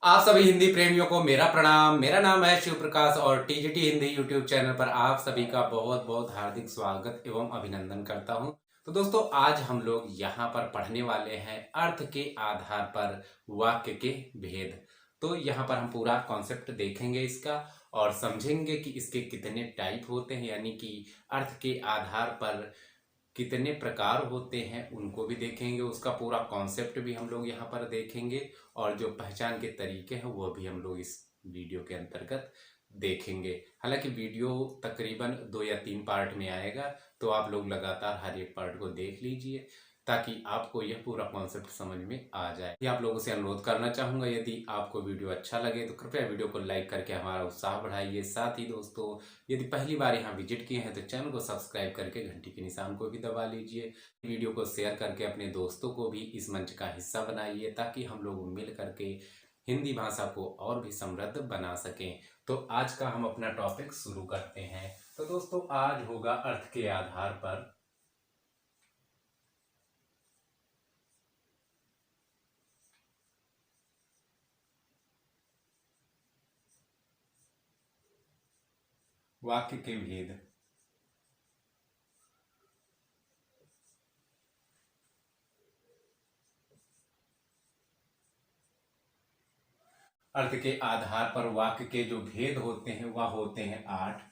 आप सभी हिंदी प्रेमियों को मेरा प्रणाम। मेरा नाम है शिव प्रकाश और टीजीटी हिंदी यूट्यूब चैनल पर आप सभी का बहुत बहुत हार्दिक स्वागत एवं अभिनंदन करता हूं। तो दोस्तों, आज हम लोग यहां पर पढ़ने वाले हैं अर्थ के आधार पर वाक्य के भेद। तो यहां पर हम पूरा कॉन्सेप्ट देखेंगे इसका और समझेंगे कि इसके कितने टाइप होते हैं, यानी कि अर्थ के आधार पर कितने प्रकार होते हैं उनको भी देखेंगे। उसका पूरा कॉन्सेप्ट भी हम लोग यहाँ पर देखेंगे और जो पहचान के तरीके हैं वो भी हम लोग इस वीडियो के अंतर्गत देखेंगे। हालांकि वीडियो तकरीबन 2 या 3 पार्ट में आएगा, तो आप लोग लगातार हर एक पार्ट को देख लीजिए ताकि आपको यह पूरा कॉन्सेप्ट समझ में आ जाए। ये आप लोगों से अनुरोध करना चाहूँगा, यदि आपको वीडियो अच्छा लगे तो कृपया वीडियो को लाइक करके हमारा उत्साह बढ़ाइए। साथ ही दोस्तों, यदि पहली बार यहाँ विजिट किए हैं तो चैनल को सब्सक्राइब करके घंटी के निशान को भी दबा लीजिए। वीडियो को शेयर करके अपने दोस्तों को भी इस मंच का हिस्सा बनाइए ताकि हम लोग मिल करके हिंदी भाषा को और भी समृद्ध बना सकें। तो आज का हम अपना टॉपिक शुरू करते हैं। तो दोस्तों, आज होगा अर्थ के आधार पर वाक्य के भेद। अर्थ के आधार पर वाक्य के जो भेद होते हैं वह होते हैं 8।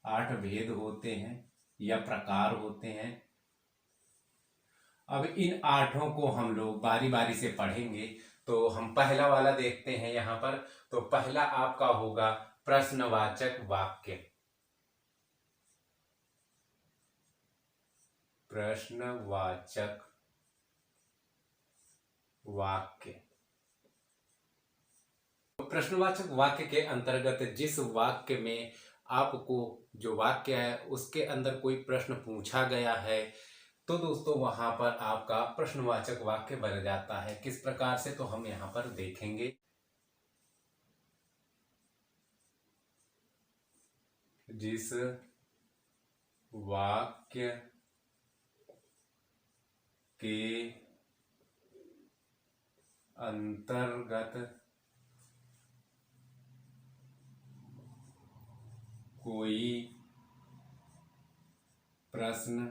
8 भेद होते हैं या प्रकार होते हैं। अब इन 8 को हम लोग बारी बारी से पढ़ेंगे। तो हम पहला वाला देखते हैं यहाँ पर। तो पहला आपका होगा प्रश्नवाचक वाक्य। प्रश्नवाचक वाक्य। प्रश्नवाचक वाक्य के अंतर्गत जिस वाक्य में आपको जो वाक्य है उसके अंदर कोई प्रश्न पूछा गया है, तो दोस्तों वहां पर आपका प्रश्नवाचक वाक्य बन जाता है। किस प्रकार से, तो हम यहां पर देखेंगे। जिस वाक्य के अंतर्गत कोई प्रश्न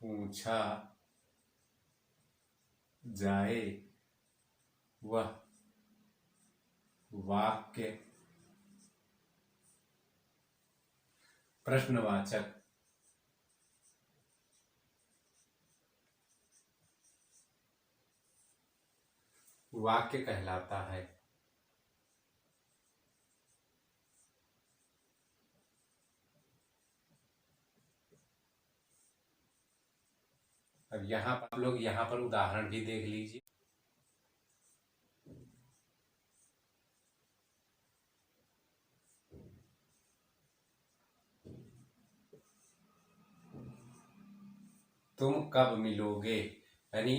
पूछा जाए वह वाक्य प्रश्नवाचक वाक्य कहलाता है। अब यहाँ पर आप लोग यहाँ पर उदाहरण भी देख लीजिए। तुम कब मिलोगे, यानी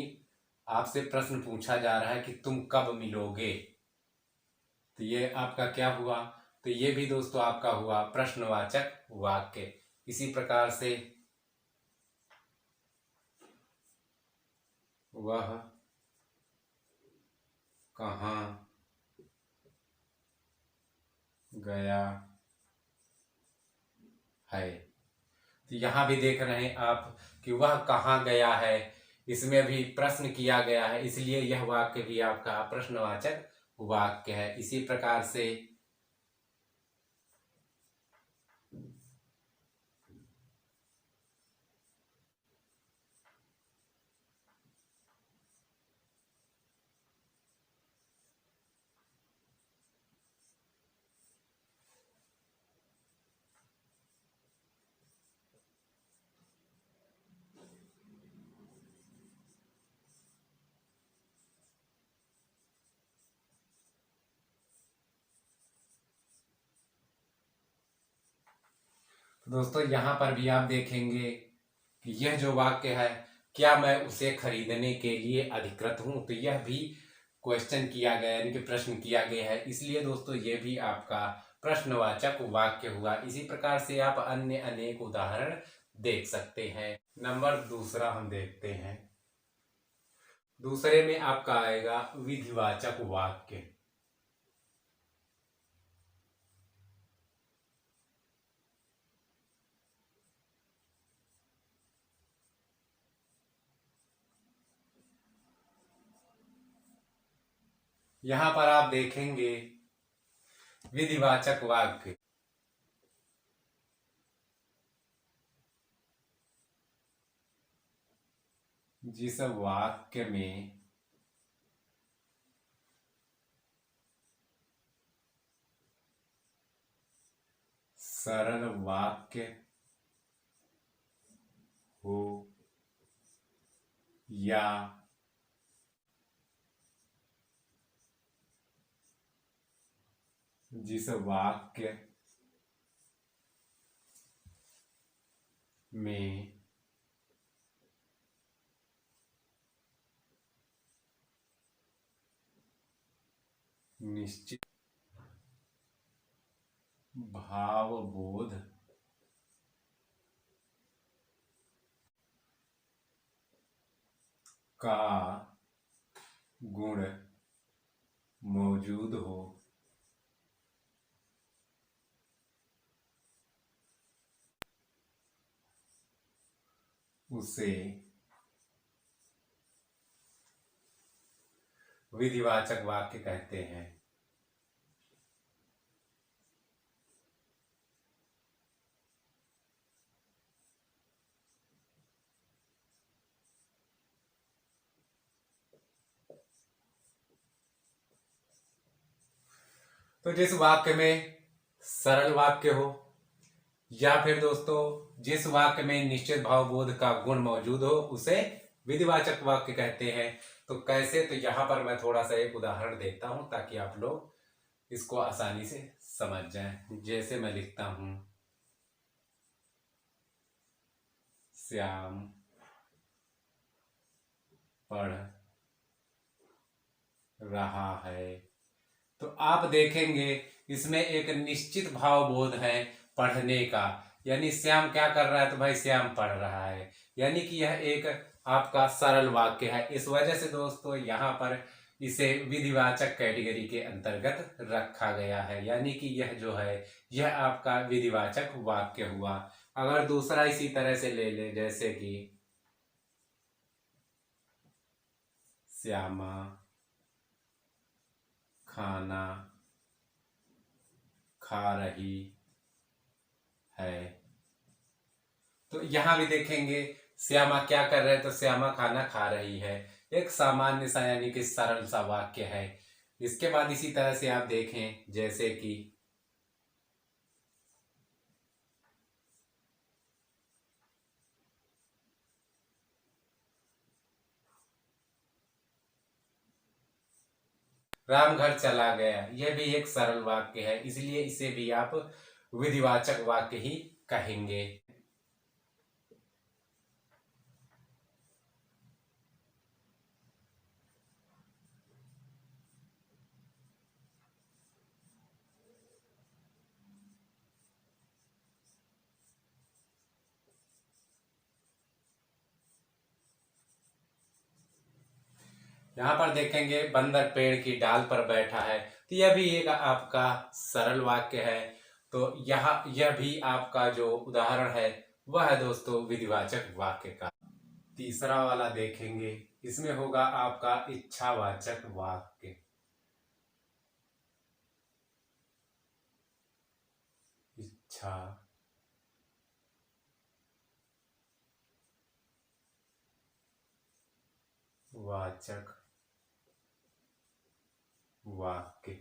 आपसे प्रश्न पूछा जा रहा है कि तुम कब मिलोगे। तो ये आपका क्या हुआ, तो ये भी दोस्तों आपका हुआ प्रश्नवाचक वाक्य। इसी प्रकार से वह कहाँ गया है। तो यहां भी देख रहे हैं आप कि वह कहाँ गया है, इसमें भी प्रश्न किया गया है, इसलिए यह वाक्य भी आपका प्रश्नवाचक वाक्य है। इसी प्रकार से दोस्तों यहाँ पर भी आप देखेंगे कि यह जो वाक्य है, क्या मैं उसे खरीदने के लिए अधिकृत हूं। तो यह भी क्वेश्चन किया गया, यानी कि प्रश्न किया गया है, इसलिए दोस्तों ये भी आपका प्रश्नवाचक वाक्य हुआ। इसी प्रकार से आप अन्य अनेक उदाहरण देख सकते हैं। नंबर दूसरा हम देखते हैं। दूसरे में आपका आएगा विधिवाचक वाक्य। यहां पर आप देखेंगे विधिवाचक वाक्य, जिस वाक्य में सरल वाक्य हो या जिस वाक्य में निश्चित भावबोध का गुण मौजूद हो, उसे विधिवाचक वाक्य कहते हैं। तो जिस वाक्य में सरल वाक्य हो या फिर दोस्तों जिस वाक्य में निश्चित भावबोध का गुण मौजूद हो, उसे विधिवाचक वाक्य कहते हैं। तो कैसे, तो यहां पर मैं थोड़ा सा एक उदाहरण देता हूं ताकि आप लोग इसको आसानी से समझ जाएं। जैसे मैं लिखता हूं, श्याम पढ़ रहा है। तो आप देखेंगे इसमें एक निश्चित भावबोध है पढ़ने का, यानी श्याम क्या कर रहा है, तो भाई श्याम पढ़ रहा है, यानी कि यह एक आपका सरल वाक्य है। इस वजह से दोस्तों यहाँ पर इसे विधिवाचक कैटेगरी के अंतर्गत रखा गया है, यानी कि यह जो है यह आपका विधिवाचक वाक्य हुआ। अगर दूसरा इसी तरह से ले ले, जैसे कि श्यामा खाना खा रही है। तो यहां भी देखेंगे श्यामा क्या कर रहे हैं, तो श्यामा खाना खा रही है। एक सामान्य सा यानी कि सरल सा वाक्य है। इसके बाद इसी तरह से आप देखें, जैसे कि राम घर चला गया, यह भी एक सरल वाक्य है, इसलिए इसे भी आप विधिवाचक वाक्य ही कहेंगे। यहाँ पर देखेंगे बंदर पेड़ की डाल पर बैठा है, तो यह भी एक आपका सरल वाक्य है। तो यह भी आपका जो उदाहरण है वह है दोस्तों विधिवाचक वाक्य का। तीसरा वाला देखेंगे, इसमें होगा आपका इच्छावाचक वाक्य। इच्छा वाचक वाक्य।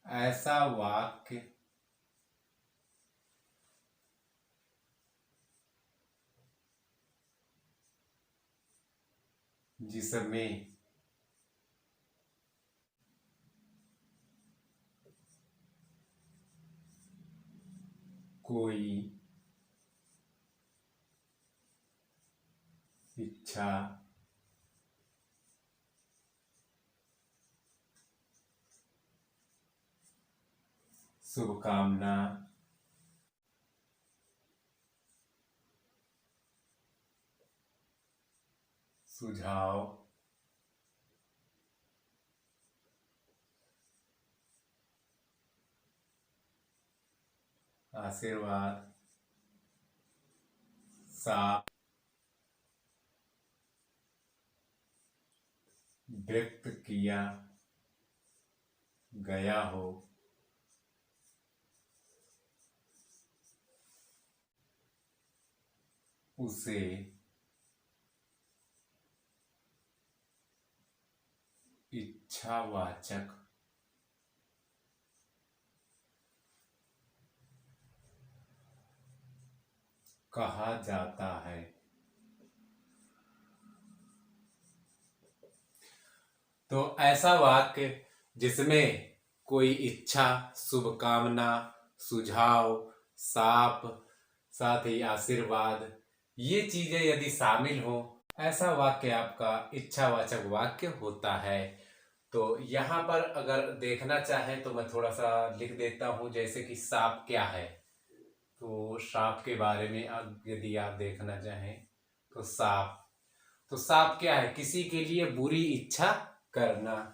ऐसा वाक्य जिसमें कोई इच्छा शुभकामना सुझाव, आशीर्वाद, साफ, व्यक्त किया गया हो, उसे इच्छावाचक कहा जाता है। तो ऐसा वाक्य जिसमें कोई इच्छा, शुभकामना, सुझाव, साप, साथ ही आशीर्वाद, ये चीजें यदि शामिल हो, ऐसा वाक्य आपका इच्छावाचक वाक्य होता है। तो यहाँ पर अगर देखना चाहे तो मैं थोड़ा सा लिख देता हूं, जैसे कि साप क्या है। तो सांप के बारे में यदि आप देखना चाहें तो सांप क्या है? किसी के लिए बुरी इच्छा करना।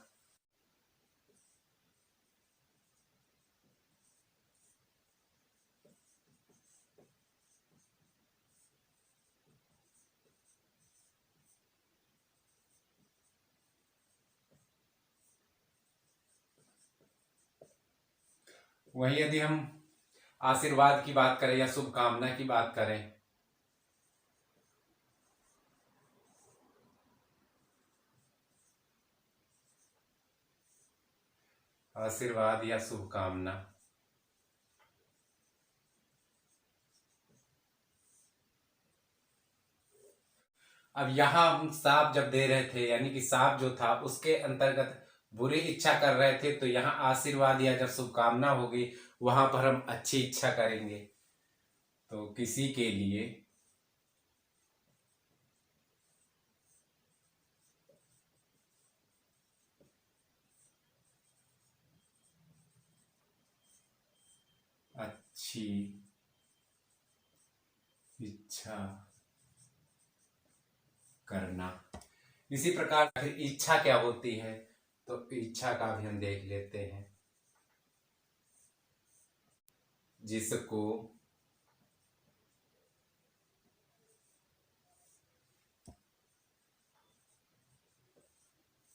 वहीं यदि हम आशीर्वाद की बात करें या शुभकामना की बात करें, आशीर्वाद या शुभकामना, अब यहां हम सांप जब दे रहे थे, यानी कि सांप जो था उसके अंतर्गत बुरी इच्छा कर रहे थे, तो यहाँ आशीर्वाद या जब शुभकामना होगी वहां पर हम अच्छी इच्छा करेंगे। तो किसी के लिए अच्छी इच्छा करना। इसी प्रकार फिर इच्छा क्या होती है, तो इच्छा का भी हम देख लेते हैं। जिसको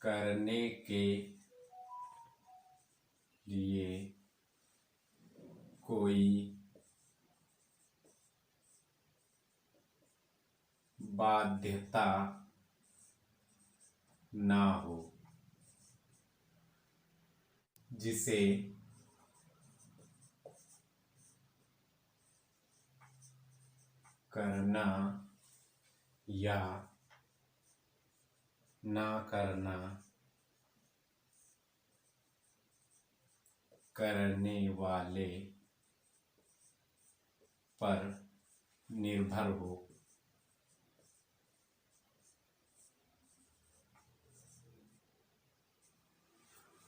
करने के लिए कोई बाध्यता ना हो, जिसे करना या ना करना करने वाले पर निर्भर हो।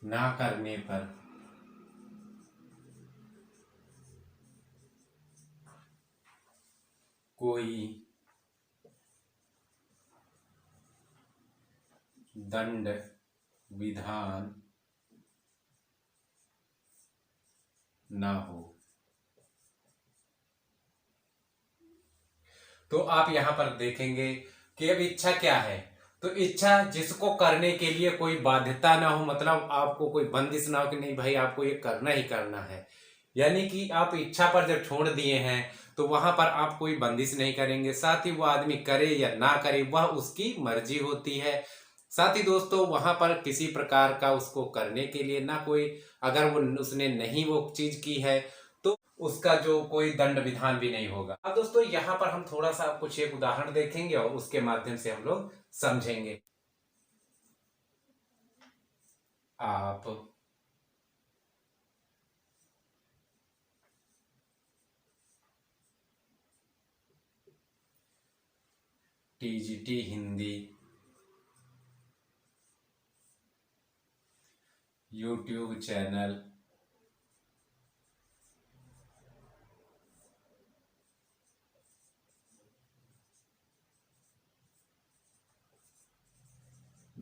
ना करने पर कोई दंड विधान ना हो। तो आप यहां पर देखेंगे कि अब इच्छा क्या है, तो इच्छा जिसको करने के लिए कोई बाध्यता ना हो, मतलब आपको कोई बंदिश ना हो कि नहीं भाई आपको ये करना ही करना है। यानी कि आप इच्छा पर जब छोड़ दिए हैं तो वहां पर आप कोई बंदिश नहीं करेंगे, साथ ही वो आदमी करे या ना करे वह उसकी मर्जी होती है। साथ ही दोस्तों वहां पर किसी प्रकार का उसको करने के लिए ना कोई, अगर वो उसने नहीं वो चीज की है तो उसका जो कोई दंड विधान भी नहीं होगा। अब दोस्तों यहाँ पर हम थोड़ा सा कुछ एक उदाहरण देखेंगे और उसके माध्यम से हम लोग समझेंगे। आप टीजीटी हिंदी यूट्यूब चैनल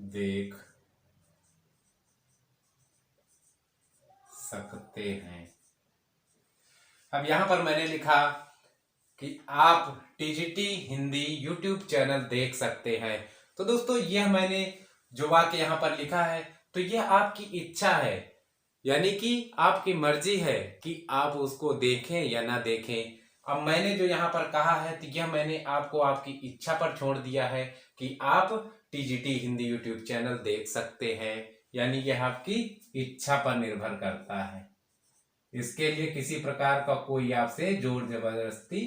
देख सकते हैं। अब यहां पर मैंने लिखा कि आप टीजीटी हिंदी यूट्यूब चैनल देख सकते हैं। तो दोस्तों यह मैंने जो वाक्य यहाँ पर लिखा है, तो यह आपकी इच्छा है, यानी कि आपकी मर्जी है कि आप उसको देखें या ना देखें। अब मैंने जो यहाँ पर कहा है, तो यह मैंने आपको आपकी इच्छा पर छोड़ दिया है कि आप टीजीटी हिंदी यूट्यूब चैनल देख सकते हैं, यानी यह आपकी इच्छा पर निर्भर करता है। इसके लिए किसी प्रकार का कोई आपसे जोर जबरदस्ती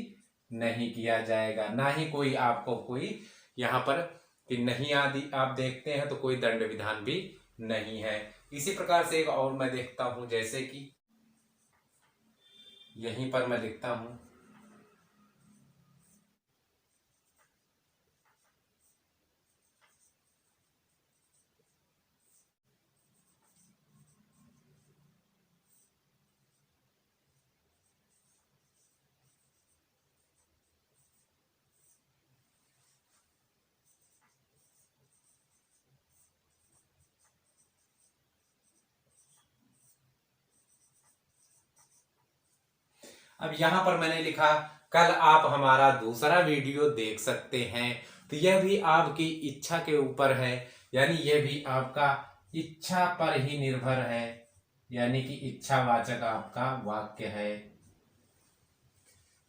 नहीं किया जाएगा, ना ही कोई आपको कोई यहाँ पर कि नहीं आदि आप देखते हैं तो कोई दंड विधान भी नहीं है। इसी प्रकार से एक और मैं देखता हूं, जैसे कि यहीं पर मैं लिखता हूं, अब यहां पर मैंने लिखा कल आप हमारा दूसरा वीडियो देख सकते हैं। तो यह भी आपकी इच्छा के ऊपर है, यानी यह भी आपका इच्छा पर ही निर्भर है, यानी कि इच्छावाचक आपका वाक्य है।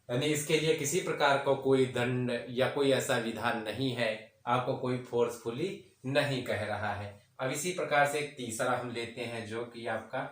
यानी इसके लिए किसी प्रकार का कोई दंड या कोई ऐसा विधान नहीं है, आपको कोई फोर्सफुली नहीं कह रहा है। अब इसी प्रकार से एक तीसरा हम लेते हैं, जो कि आपका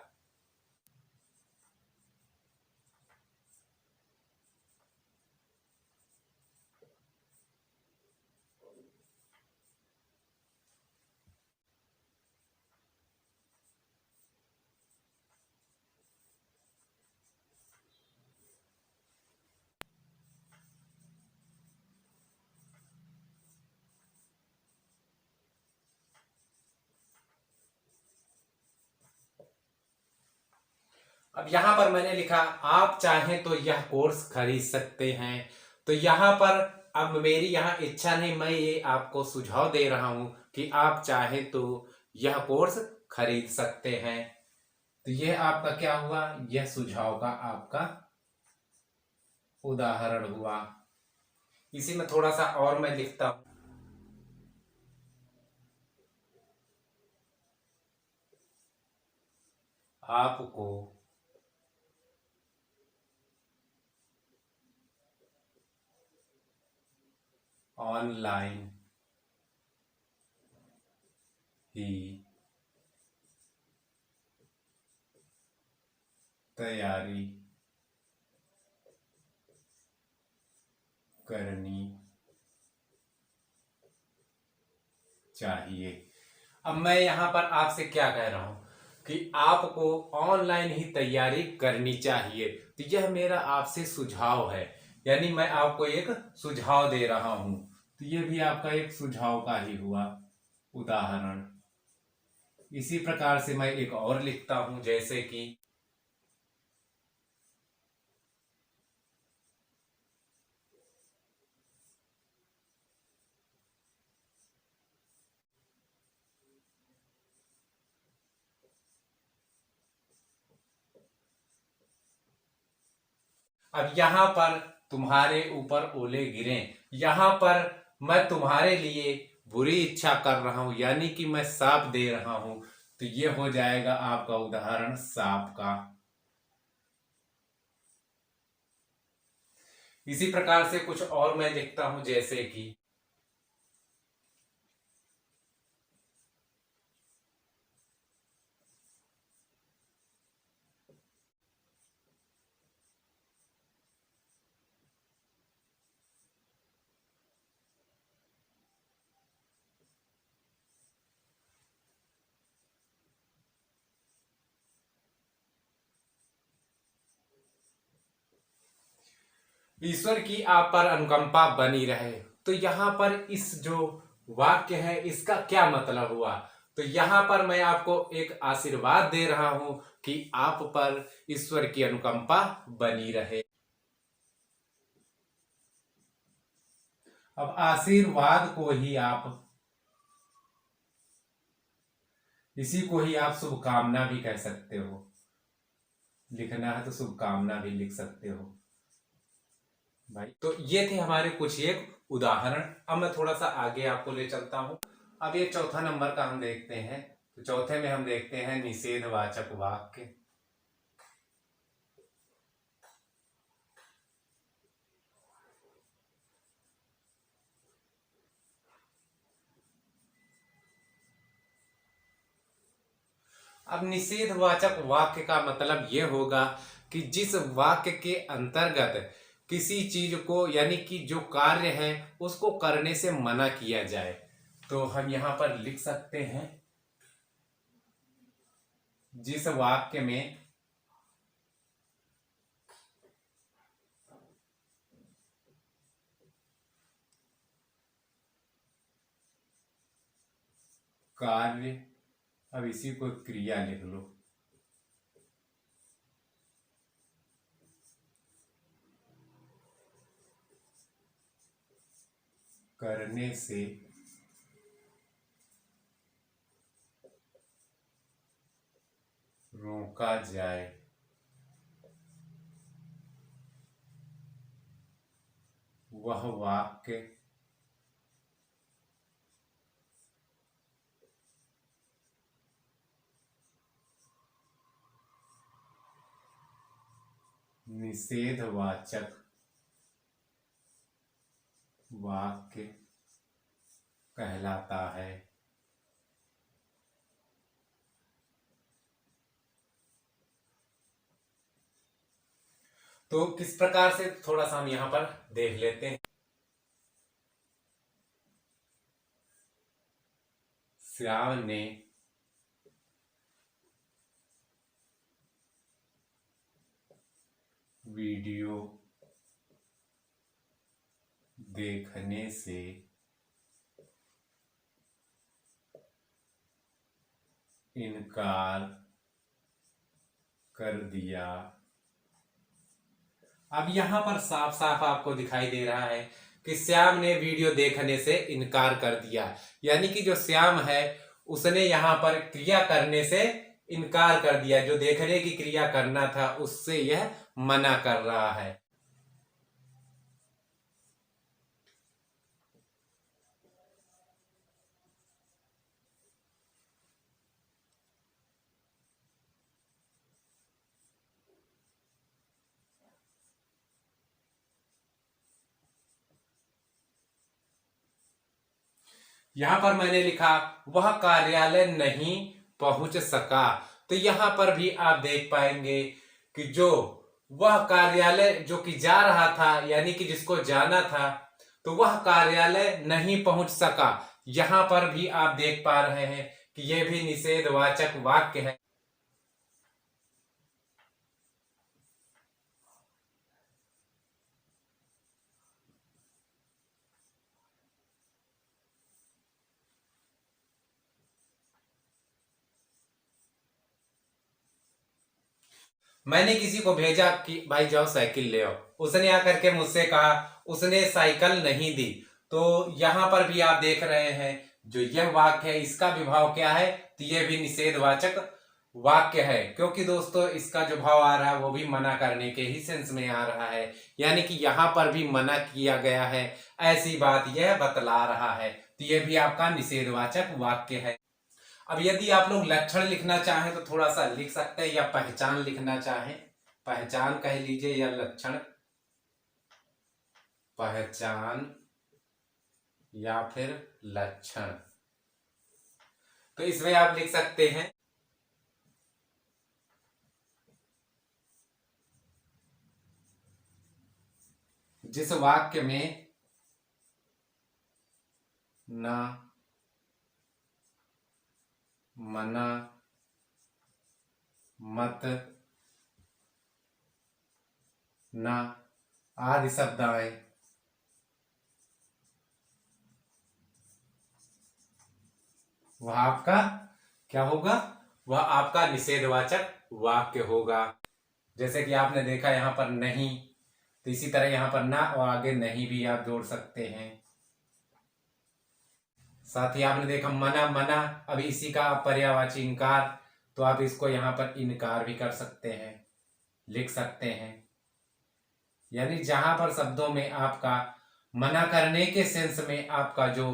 अब यहां पर मैंने लिखा आप चाहें तो यह कोर्स खरीद सकते हैं। तो यहां पर अब मेरी यहां इच्छा नहीं, मैं ये आपको सुझाव दे रहा हूं कि आप चाहें तो यह कोर्स खरीद सकते हैं। तो यह आपका क्या हुआ, यह सुझाव का आपका उदाहरण हुआ। इसी में थोड़ा सा और मैं लिखता हूं, आपको ऑनलाइन ही तैयारी करनी चाहिए। अब मैं यहां पर आपसे क्या कह रहा हूं कि आपको ऑनलाइन ही तैयारी करनी चाहिए। तो यह मेरा आपसे सुझाव है, यानी मैं आपको एक सुझाव दे रहा हूं। तो यह भी आपका एक सुझाव का ही हुआ उदाहरण। इसी प्रकार से मैं एक और लिखता हूं, जैसे कि अब यहां पर तुम्हारे ऊपर ओले गिरे, यहां पर मैं तुम्हारे लिए बुरी इच्छा कर रहा हूं, यानी कि मैं साप दे रहा हूं। तो ये हो जाएगा आपका उदाहरण साप का। इसी प्रकार से कुछ और मैं लिखता हूं, जैसे कि ईश्वर की आप पर अनुकंपा बनी रहे। तो यहां पर इस जो वाक्य है इसका क्या मतलब हुआ, तो यहां पर मैं आपको एक आशीर्वाद दे रहा हूं कि आप पर ईश्वर की अनुकंपा बनी रहे। अब आशीर्वाद को ही आप इसी को ही आप शुभकामना भी कह सकते हो। लिखना है तो शुभकामना भी लिख सकते हो भाई। तो ये थे हमारे कुछ एक उदाहरण। अब मैं थोड़ा सा आगे आपको ले चलता हूं। अब ये चौथा नंबर का हम देखते हैं। तो चौथे में हम देखते हैं निषेधवाचक वाक्य। अब निषेधवाचक वाक्य का मतलब यह होगा कि जिस वाक्य के अंतर्गत किसी चीज को यानी कि जो कार्य है उसको करने से मना किया जाए। तो हम यहां पर लिख सकते हैं, जिस वाक्य में कार्य, अब इसी को क्रिया लिख लो, करने से रोका जाए, वह वाक्य निषेधवाचक वाक्य कहलाता है। तो किस प्रकार से, थोड़ा सा हम यहां पर देख लेते हैं। श्याम ने वीडियो देखने से इनकार कर दिया। अब यहां पर साफ साफ आपको दिखाई दे रहा है कि श्याम ने वीडियो देखने से इनकार कर दिया, यानी कि जो श्याम है उसने यहां पर क्रिया करने से इनकार कर दिया। जो देखने की क्रिया करना था उससे यह मना कर रहा है। यहां पर मैंने लिखा वह कार्यालय नहीं पहुंच सका। तो यहां पर भी आप देख पाएंगे कि जो वह कार्यालय जो कि जा रहा था, यानी कि जिसको जाना था, तो वह कार्यालय नहीं पहुंच सका। यहां पर भी आप देख पा रहे हैं कि यह भी निषेधवाचक वाक्य है। मैंने किसी को भेजा कि भाई जाओ साइकिल ले आओ, उसने आकर के मुझसे कहा, उसने साइकिल नहीं दी। तो यहां पर भी आप देख रहे हैं जो यह वाक्य है इसका विभाव क्या है, तो यह भी निषेधवाचक वाक्य है, क्योंकि दोस्तों इसका जो भाव आ रहा है वो भी मना करने के ही सेंस में आ रहा है, यानी कि यहां पर भी मना किया गया है, ऐसी बात यह बतला रहा है। तो यह भी आपका निषेधवाचक वाक्य है। अब यदि आप लोग लक्षण लिखना चाहें तो थोड़ा सा लिख सकते हैं, या पहचान लिखना चाहें, पहचान कह लीजिए या लक्षण, पहचान या फिर लक्षण। तो इसमें आप लिख सकते हैं जिस वाक्य में ना, मना, मत, ना आदि शब्द आए, वह आपका क्या होगा, वह आपका निषेधवाचक वाक्य होगा। जैसे कि आपने देखा यहां पर नहीं, तो इसी तरह यहां पर ना और आगे नहीं भी आप जोड़ सकते हैं। साथ ही आपने देखा मना मना, अभी इसी का पर्यायवाची इनकार, तो आप इसको यहाँ पर इनकार भी कर सकते हैं, लिख सकते हैं। यानी जहां पर शब्दों में आपका मना करने के सेंस में आपका जो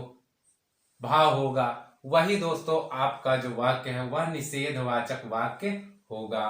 भाव होगा, वही दोस्तों आपका जो वाक्य है वह निषेधवाचक वाक्य होगा।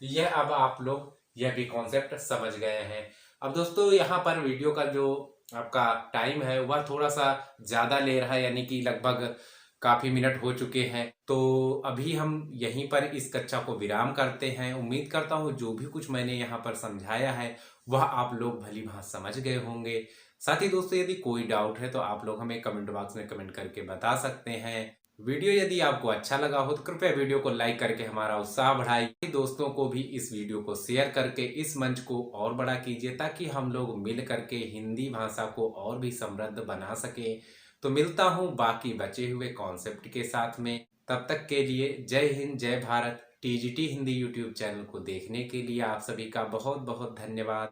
तो यह अब आप लोग यह भी कॉन्सेप्ट समझ गए हैं। अब दोस्तों यहाँ पर वीडियो का जो आपका टाइम है वह थोड़ा सा ज्यादा ले रहा है, यानी कि लगभग काफी मिनट हो चुके हैं। तो अभी हम यहीं पर इस कक्षा को विराम करते हैं। उम्मीद करता हूँ जो भी कुछ मैंने यहाँ पर समझाया है वह आप लोग भली भांति समझ गए होंगे। साथ ही दोस्तों यदि कोई डाउट है तो आप लोग हमें कमेंट बॉक्स में कमेंट करके बता सकते हैं। वीडियो यदि आपको अच्छा लगा हो तो कृपया वीडियो को लाइक करके हमारा उत्साह बढ़ाइए। दोस्तों को भी इस वीडियो को शेयर करके इस मंच को और बड़ा कीजिए, ताकि हम लोग मिल करके हिंदी भाषा को और भी समृद्ध बना सके। तो मिलता हूँ बाकी बचे हुए कॉन्सेप्ट के साथ में। तब तक के लिए जय हिंद, जय Bharat. TGT Hindi YouTube channel को देखने के लिए आप सभी का बहुत बहुत धन्यवाद।